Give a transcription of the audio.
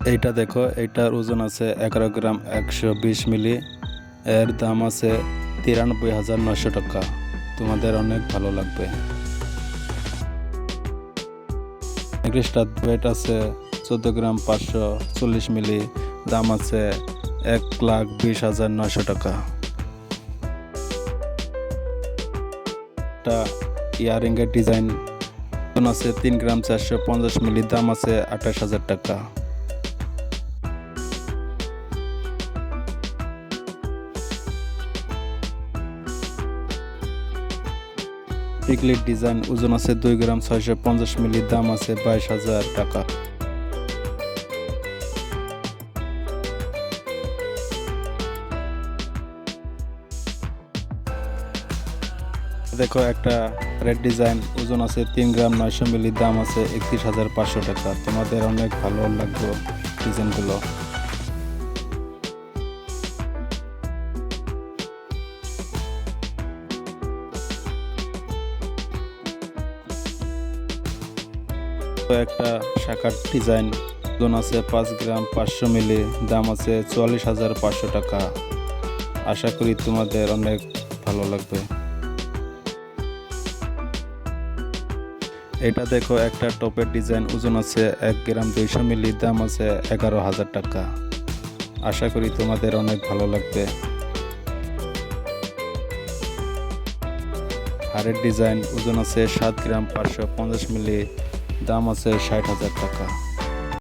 এইটা দেখো, এইটার ওজন আছে 11 গ্রাম 120 মিলি। এর দাম আছে 93,900 টাকা। তোমাদের অনেক ভালো লাগবে। নেকলেসটার ওয়েট আছে 14 গ্রাম 540 মিলি। দাম আছে 1,20,900 টাকা। এটা ইয়ারিংয়ের ডিজাইন আছে 3 গ্রাম 450 মিলি। দাম আছে 28,000 টাকা। টিকলির ডিজাইন ওজন আছে 2 গ্রাম 650 মিলি। দাম আছে 22,000 টাকা। দেখো একটা রেড ডিজাইন ওজন আছে 3 গ্রাম 900 মিলি। দাম আছে 31,500 টাকা। তোমাদের অনেক ভালো লাগবে ডিজাইনগুলো। একটা শাখার ডিজাইন ওজন আছে 5 গ্রাম 500 মিলি। দাম আছে 44,500 টাকা। আশা করি তোমাদের অনেক ভালো লাগবে। এটা দেখো একটা টপের ডিজাইন ওজন আছে 1 গ্রাম 200 মিলি। দাম আছে 11,000 টাকা। আশা করি তোমাদের অনেক ভালো লাগবে। হারের ডিজাইন ওজন আছে 7 গ্রাম 550 মিলি। দাম আছে 60,000 টাকা।